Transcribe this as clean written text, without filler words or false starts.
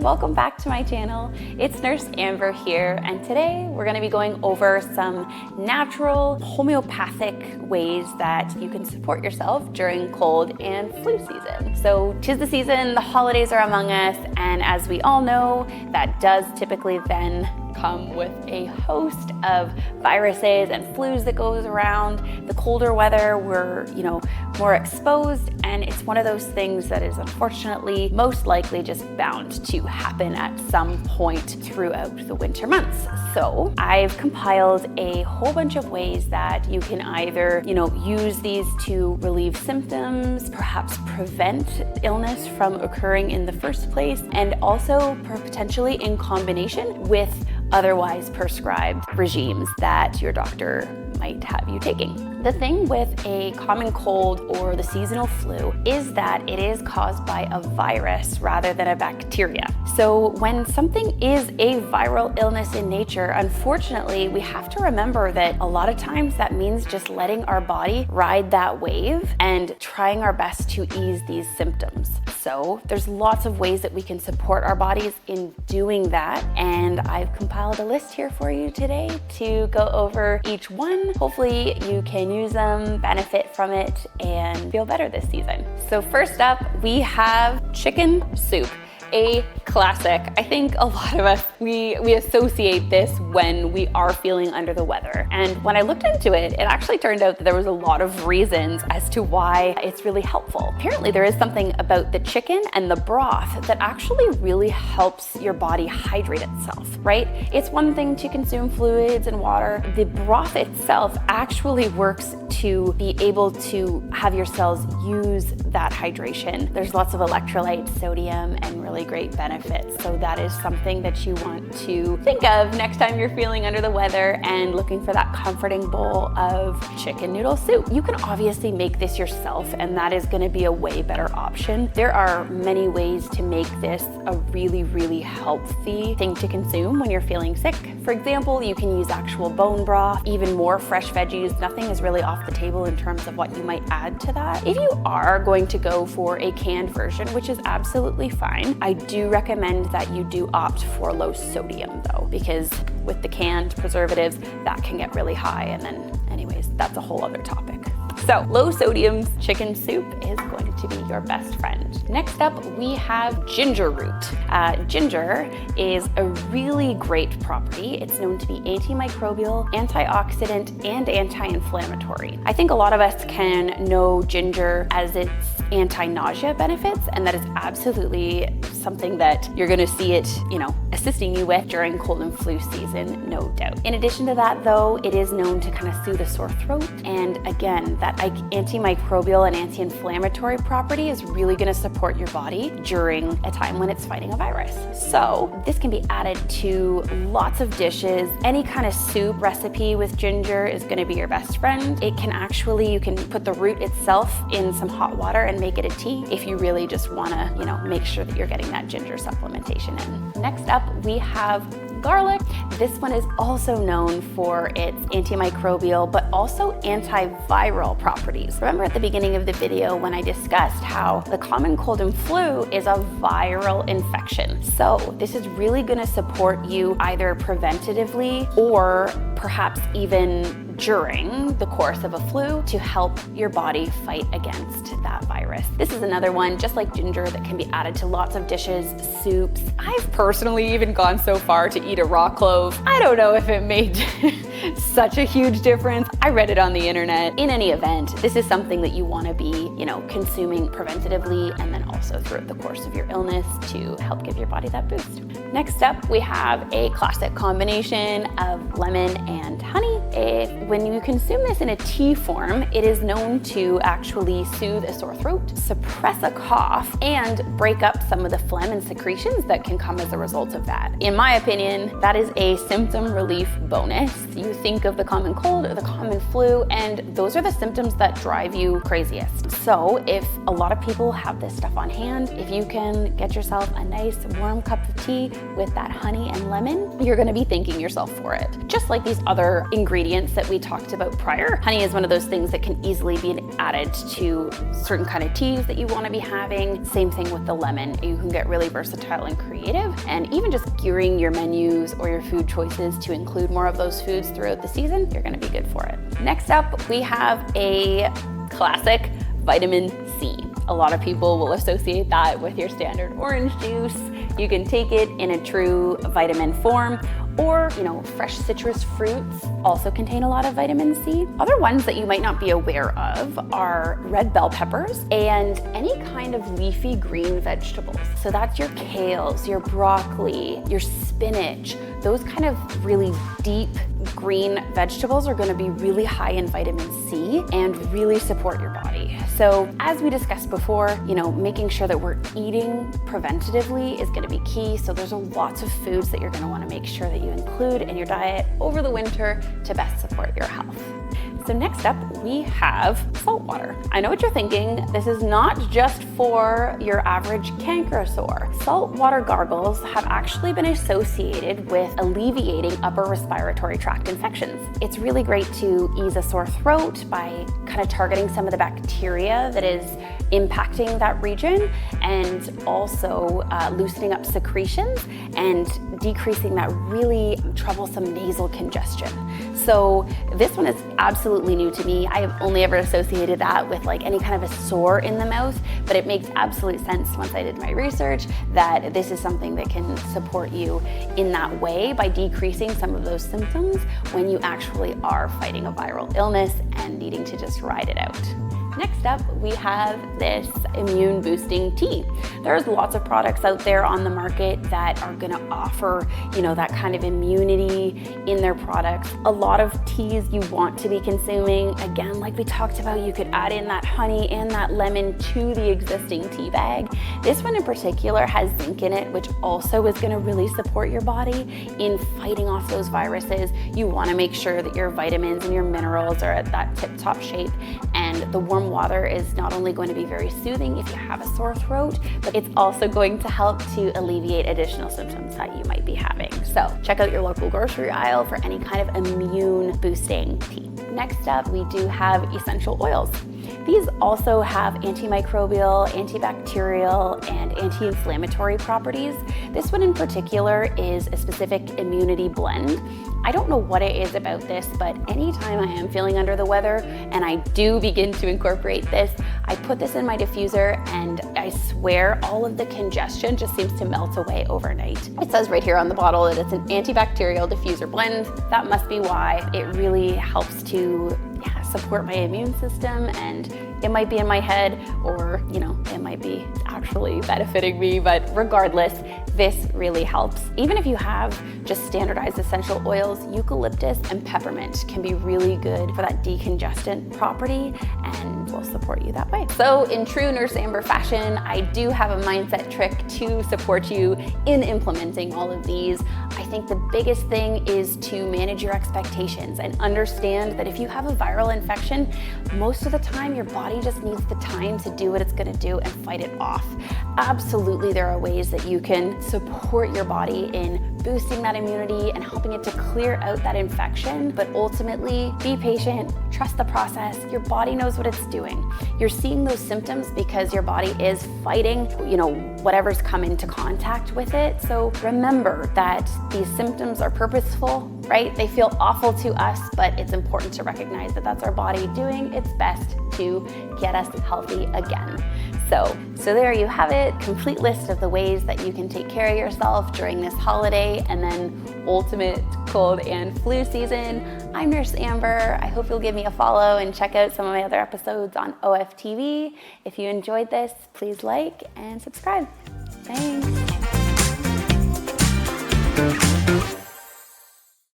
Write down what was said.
welcome back to my channel. It's Nurse Amber here, and today we're going to be going over some natural homeopathic ways that you can support yourself during cold and flu season. So 'tis the season, the holidays are among us, and as we all know, that does typically then come with a host of viruses and flus that goes around. The colder weather, we're more exposed, and it's one of those things that is unfortunately most likely just bound to happen at some point throughout the winter months. So I've compiled a whole bunch of ways that you can either use these to relieve symptoms, perhaps prevent illness from occurring in the first place, and also potentially in combination with otherwise prescribed regimes that your doctor might have you taking. The thing with a common cold or the seasonal flu is that it is caused by a virus rather than a bacteria. So when something is a viral illness in nature, unfortunately, we have to remember that a lot of times that means just letting our body ride that wave and trying our best to ease these symptoms. So there's lots of ways that we can support our bodies in doing that, and I've compiled a list here for you today to go over each one. Hopefully you can use them, benefit from it, and feel better this season. So first up, we have chicken soup. A classic. I think a lot of us, we associate this when we are feeling under the weather. And when I looked into it, it actually turned out that there was a lot of reasons as to why it's really helpful. Apparently there is something about the chicken and the broth that actually really helps your body hydrate itself, right? It's one thing to consume fluids and water. The broth itself actually works to be able to have your cells use that hydration. There's lots of electrolytes, sodium, and really great benefits. So that is something that you want to think of next time you're feeling under the weather and looking for that comforting bowl of chicken noodle soup. You can obviously make this yourself, and that is going to be a way better option. There are many ways to make this a really, really healthy thing to consume when you're feeling sick. For example, you can use actual bone broth, even more fresh veggies. Nothing is really off the table in terms of what you might add to that. If you are going to go for a canned version, which is absolutely fine, I do recommend that you do opt for low sodium though, because with the canned preservatives, that can get really high, and then anyways, that's a whole other topic. So low sodium chicken soup is going to be your best friend. Next up, we have ginger root. Ginger is a really great property. It's known to be antimicrobial, antioxidant, and anti-inflammatory. I think a lot of us can know ginger as its anti-nausea benefits, and that is absolutely something that you're gonna see it, assisting you with during cold and flu season, no doubt. In addition to that though, it is known to kind of soothe a sore throat, and again, that antimicrobial and anti-inflammatory property is really gonna support your body during a time when it's fighting a virus. So this can be added to lots of dishes. Any kind of soup recipe with ginger is gonna be your best friend. It can actually, you can put the root itself in some hot water and make it a tea if you really just wanna, make sure that you're getting that ginger supplementation in. Next up, we have garlic. This one is also known for its antimicrobial, but also antiviral properties. Remember at the beginning of the video when I discussed how the common cold and flu is a viral infection. So this is really gonna support you either preventatively or perhaps even during the course of a flu to help your body fight against that virus. This is another one, just like ginger, that can be added to lots of dishes, soups. I've personally even gone so far to eat a raw clove. I don't know if it made such a huge difference. I read it on the internet. In any event, this is something that you want to be, consuming preventatively and then also throughout the course of your illness to help give your body that boost. Next up, we have a classic combination of lemon and honey. When you consume this in a tea form, it is known to actually soothe a sore throat, suppress a cough, and break up some of the phlegm and secretions that can come as a result of that. In my opinion, that is a symptom relief bonus. You you think of the common cold or the common flu, and those are the symptoms that drive you craziest. So if a lot of people have this stuff on hand, if you can get yourself a nice warm cup of tea with that honey and lemon, you're gonna be thanking yourself for it. Just like these other ingredients that we talked about prior, honey is one of those things that can easily be added to certain kind of teas that you wanna be having. Same thing with the lemon. You can get really versatile and creative, and even just gearing your menus or your food choices to include more of those foods throughout the season, you're gonna be good for it. Next up, we have a classic vitamin C. A lot of people will associate that with your standard orange juice. You can take it in a true vitamin form, or, fresh citrus fruits also contain a lot of vitamin C. Other ones that you might not be aware of are red bell peppers and any kind of leafy green vegetables. So that's your kales, your broccoli, your spinach. Those kind of really deep green vegetables are gonna be really high in vitamin C and really support your body. So as we discussed before, making sure that we're eating preventatively is gonna be key. So there's lots of foods that you're gonna wanna make sure that you include in your diet over the winter to best support your health. So next up, we have salt water. I know what you're thinking. This is not just for your average canker sore. Salt water gargles have actually been associated with alleviating upper respiratory tract infections. It's really great to ease a sore throat by kind of targeting some of the bacteria that is impacting that region, and also loosening up secretions and decreasing that really troublesome nasal congestion. So this one is absolutely new to me. I have only ever associated that with like any kind of a sore in the mouth, but it makes absolute sense once I did my research that this is something that can support you in that way by decreasing some of those symptoms when you actually are fighting a viral illness and needing to just ride it out. Next up, we have this immune boosting tea. There's lots of products out there on the market that are gonna offer, that kind of immunity in their products. A lot of teas you want to be consuming, again, like we talked about, you could add in that honey and that lemon to the existing tea bag. This one in particular has zinc in it, which also is gonna really support your body in fighting off those viruses. You wanna make sure that your vitamins and your minerals are at that tip-top shape, and the warm water is not only going to be very soothing if you have a sore throat, but it's also going to help to alleviate additional symptoms that you might be having. So check out your local grocery aisle for any kind of immune boosting tea. Next up, we do have essential oils. These also have antimicrobial, antibacterial, and anti-inflammatory properties. This one in particular is a specific immunity blend. I don't know what it is about this, but anytime I am feeling under the weather and I do begin to incorporate this, I put this in my diffuser and I swear all of the congestion just seems to melt away overnight. It says right here on the bottle that it's an antibacterial diffuser blend. That must be why. It really helps to support my immune system, and it might be in my head or, it might be actually benefiting me, but regardless, this really helps. Even if you have just standardized essential oils, eucalyptus and peppermint can be really good for that decongestant property and will support you that way. So in true Nurse Amber fashion, I do have a mindset trick to support you in implementing all of these. I think the biggest thing is to manage your expectations and understand that if you have a viral infection, most of the time your body just needs the time to do what it's gonna do and fight it off. Absolutely, there are ways that you can support your body in boosting that immunity and helping it to clear out that infection, but ultimately be patient, trust the process. Your body knows what it's doing. You're seeing those symptoms because your body is fighting, whatever's come into contact with it. So remember that these symptoms are purposeful, right? They feel awful to us, but it's important to recognize that that's our body doing its best to get us healthy again. So there you have it, complete list of the ways that you can take care of yourself during this holiday and then ultimate cold and flu season. I'm Nurse Amber. I hope you'll give me a follow and check out some of my other episodes on OFTV. If you enjoyed this, please like and subscribe. Thanks.